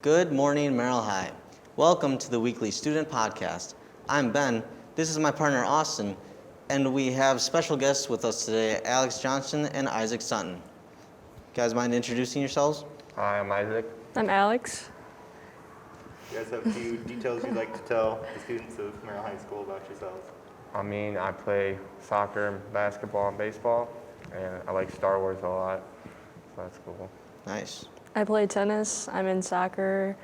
Good morning, Merrill High. Welcome to the weekly student podcast. I'm Ben. This is my partner, Austin, and we have special guests with us today, Alex Johnson and Isaac Sutton. You guys mind introducing yourselves? Hi, I'm Isaac. I'm Alex. You guys have a few details you'd like to tell the students of Merrill High School about yourselves? I play soccer, basketball, and baseball, and I like Star Wars a lot, so that's cool. Nice. I play tennis. I'm in soccer.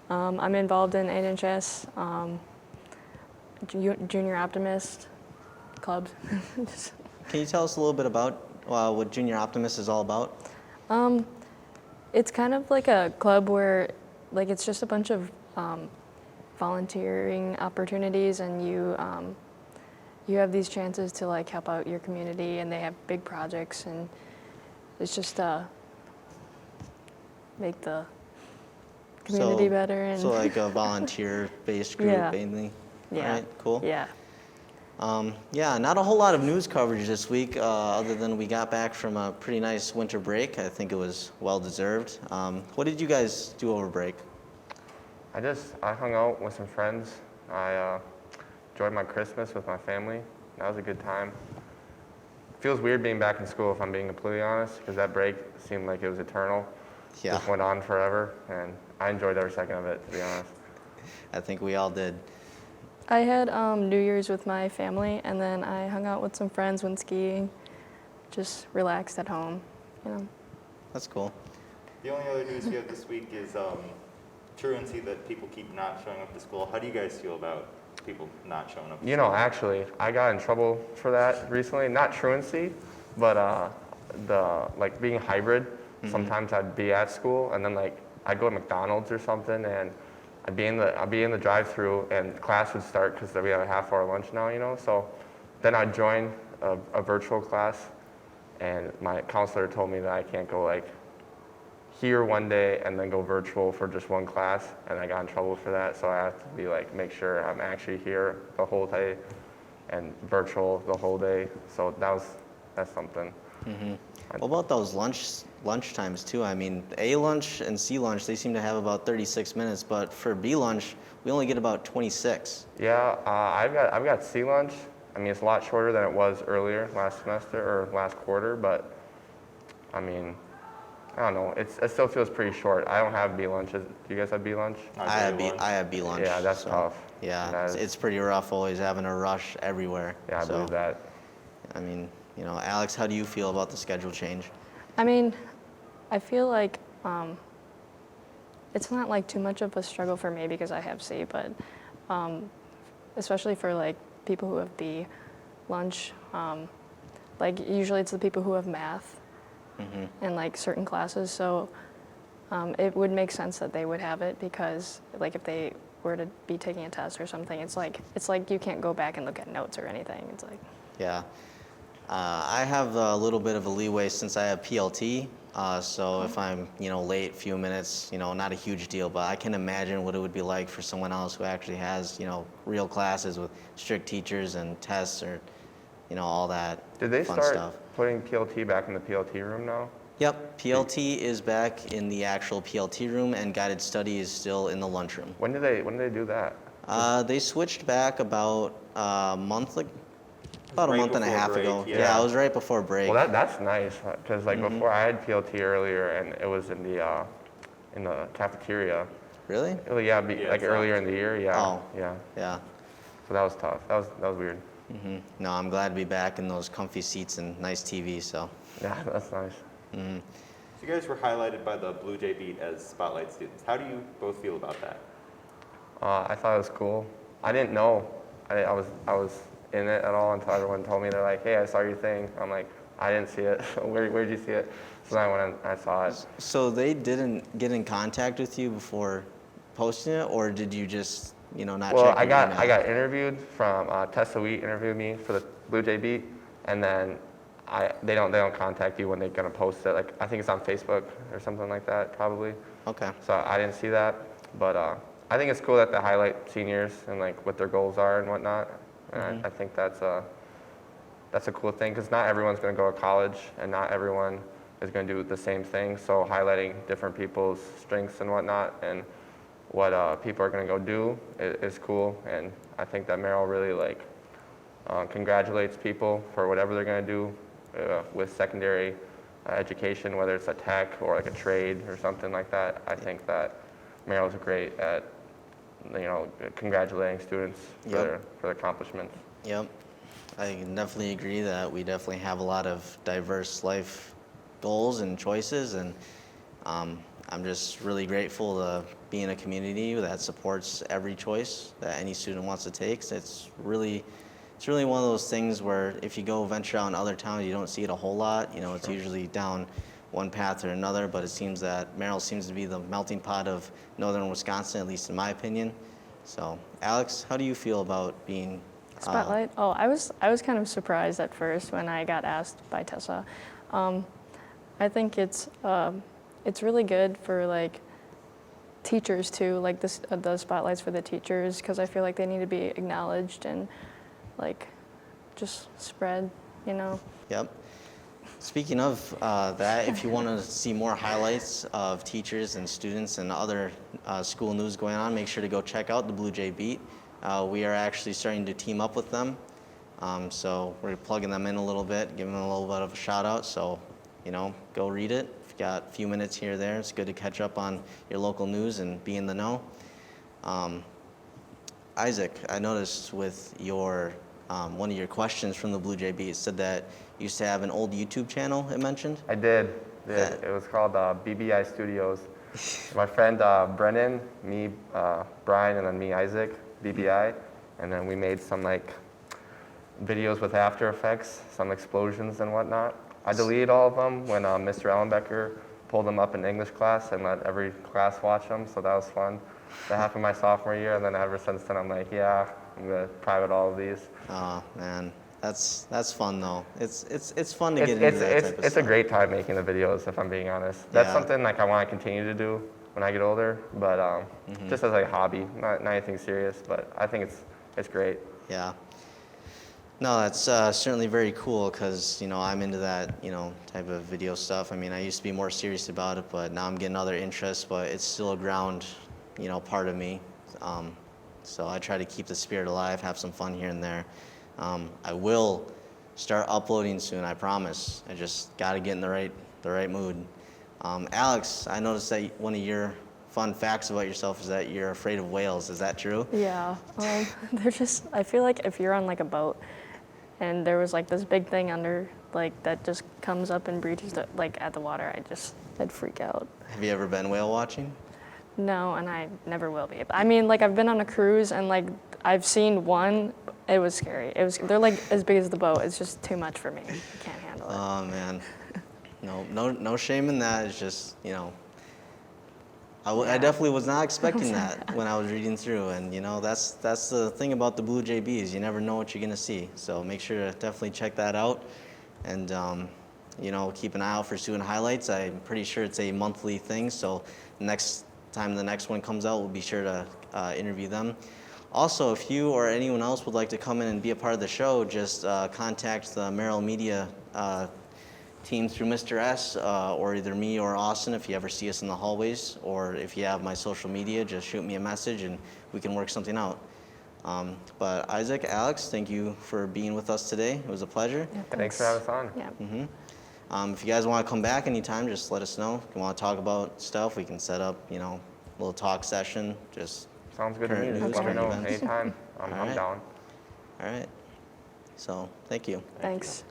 I'm involved in NHS, Junior Optimist clubs. Can you tell us a little bit about what Junior Optimist is all about? It's kind of like a club where, it's just a bunch of volunteering opportunities, and you have these chances to help out your community, and they have big projects, and it's just make the community better. And So like a volunteer-based group, Yeah. mainly? Yeah. All right, cool. Yeah. Not a whole lot of news coverage this week, other than we got back from a pretty nice winter break. I think it was well-deserved. What did you guys do over break? I hung out with some friends. I enjoyed my Christmas with my family. That was a good time. Feels weird being back in school, if I'm being completely honest, because that break seemed like it was eternal. Yeah. Just went on forever, and I enjoyed every second of it, to be honest. I think we all did. I had New Year's with my family, and then I hung out with some friends, went skiing, just relaxed at home, That's cool. The only other news we have this week is truancy, that people keep not showing up to school. How do you guys feel about people not showing up to school? Actually, I got in trouble for that recently. Not truancy, but being hybrid. Mm-hmm. Sometimes I'd be at school, and then I'd go to McDonald's or something, and I'd be in the drive-through, and class would start because we have a half-hour lunch now, So then I'd join a virtual class, and my counselor told me that I can't go here one day and then go virtual for just one class, and I got in trouble for that. So I have to be make sure I'm actually here the whole day and virtual the whole day. So that's something. Mm-hmm. What about those lunch times too? I mean, A lunch and C lunch, they seem to have about 36 minutes, but for B lunch, we only get about 26. Yeah, I've got C lunch. I mean, it's a lot shorter than it was earlier last semester or last quarter, but I mean, I don't know. It still feels pretty short. I don't have B lunches. Do you guys have B lunch? I have B lunch. Yeah, that's tough. Yeah, it's pretty rough always having a rush everywhere. Yeah, I believe that. I mean, Alex, how do you feel about the schedule change? I mean, I feel like it's not too much of a struggle for me because I have C, but especially for people who have B lunch, usually it's the people who have math and certain classes, so it would make sense that they would have it because if they were to be taking a test or something, it's like you can't go back and look at notes or anything. It's Yeah. I have a little bit of a leeway since I have PLT, so if I'm, late a few minutes, not a huge deal, but I can imagine what it would be like for someone else who actually has, real classes with strict teachers and tests or, all that Did they fun start stuff. putting PLT back in the PLT room now? Yep, PLT is back in the actual PLT room, and guided study is still in the lunchroom. When did they do that? They switched back about a month Right and a before half break, ago. yeah. It was right before break. Well, that's nice because before I had PLT earlier and it was in the cafeteria. Really? Really, yeah, earlier in the year, yeah. Oh. Yeah. Yeah. So that was tough. That was weird. No, I'm glad to be back in those comfy seats and nice TV. So. Yeah, that's nice. So you guys were highlighted by the BlueJay Beat as spotlight students. How do you both feel about that? I thought it was cool. I didn't know I was in it at all until everyone told me. They're like, "Hey, I saw your thing." I'm like, "I didn't see it. Where'd you see it?" So then I went and I saw it. So they didn't get in contact with you before posting it, or did you just, not Well, check I your got email? interviewed from Tessa Wheat interviewed me for the BlueJay Beat, and then they don't contact you when they're gonna post it. I think it's on Facebook or something like that, probably. Okay. So I didn't see that, but I think it's cool that they highlight seniors and what their goals are and whatnot. And I think that's a cool thing because not everyone's gonna go to college, and not everyone is going to do the same thing. So highlighting different people's strengths and whatnot, and what people are going to go do is cool. And I think that Merrill really like congratulates people for whatever they're going to do with secondary education, whether it's a tech or like a trade or something like that. I think that Merrill's great at congratulating students for their accomplishments. Yep. I can definitely agree that we definitely have a lot of diverse life goals and choices, and I'm just really grateful to be in a community that supports every choice that any student wants to take. So it's really one of those things where if you go venture out in other towns, you don't see it a whole lot. It's usually down one path or another, but it seems that Merrill seems to be the melting pot of northern Wisconsin, at least in my opinion. So, Alex, how do you feel about being Spotlight? I was kind of surprised at first when I got asked by Tessa. I think it's really good for like teachers too, like the spotlights for the teachers, because I feel like they need to be acknowledged and like just spread, Yep. Speaking of that, if you want to see more highlights of teachers and students and other school news going on, make sure to go check out the BlueJay Beat. We are actually starting to team up with them. So we're plugging them in a little bit, giving them a little bit of a shout out. So, go read it. If you got a few minutes here or there, it's good to catch up on your local news and be in the know. Isaac, I noticed with your one of your questions from the BlueJay Beat, it said that you used to have an old YouTube channel, it mentioned? I did. It was called BBI Studios. My friend Brennan, me, Brian, and then me, Isaac, BBI, and then we made some like videos with After Effects, some explosions and whatnot. I deleted all of them when Mr. Ellenbecker pulled them up in English class and let every class watch them, so that was fun. That happened my sophomore year, and then ever since then I'm like, yeah, I'm gonna private all of these. Oh man, that's fun though. It's fun to get into that type of It's a stuff. great time making the videos, if I'm being honest. That's Yeah. something like I want to continue to do when I get older, but just as a hobby, not anything serious. But I think it's great. Yeah. No, that's certainly very cool because I'm into that type of video stuff. I mean, I used to be more serious about it, but now I'm getting other interests. But it's still a ground part of me. So I try to keep the spirit alive, have some fun here and there. I will start uploading soon, I promise. I just got to get in the right mood. Alex, I noticed that one of your fun facts about yourself is that you're afraid of whales. Is that true? Yeah, I feel like if you're on like a boat and there was like this big thing under, like that just comes up and breaches at the water, I'd freak out. Have you ever been whale watching? No, and I never will be. I mean, like I've been on a cruise and like I've seen one. It was scary. They're like as big as the boat. It's just too much for me. I can't handle it. Oh man, no shame in that. It's just I definitely was not expecting that when I was reading through, and that's the thing about the BlueJay Beat is you never know what you're gonna see. So make sure to definitely check that out, and keep an eye out for student highlights. I'm pretty sure it's a monthly thing. So next time the next one comes out, we'll be sure to interview them. Also, if you or anyone else would like to come in and be a part of the show, just contact the Merrill Media team through Mr. S, or either me or Austin if you ever see us in the hallways, or if you have my social media, just shoot me a message and we can work something out. But Isaac, Alex, thank you for being with us today. It was a pleasure. Yeah, Thanks for having us on. Yeah. If you guys want to come back anytime, just let us know. If you want to talk about stuff, we can set up, a little talk session. Just Sounds good to me. current Just news, let me current know events. anytime. I'm All right. down. All right. So, thank you. Thanks.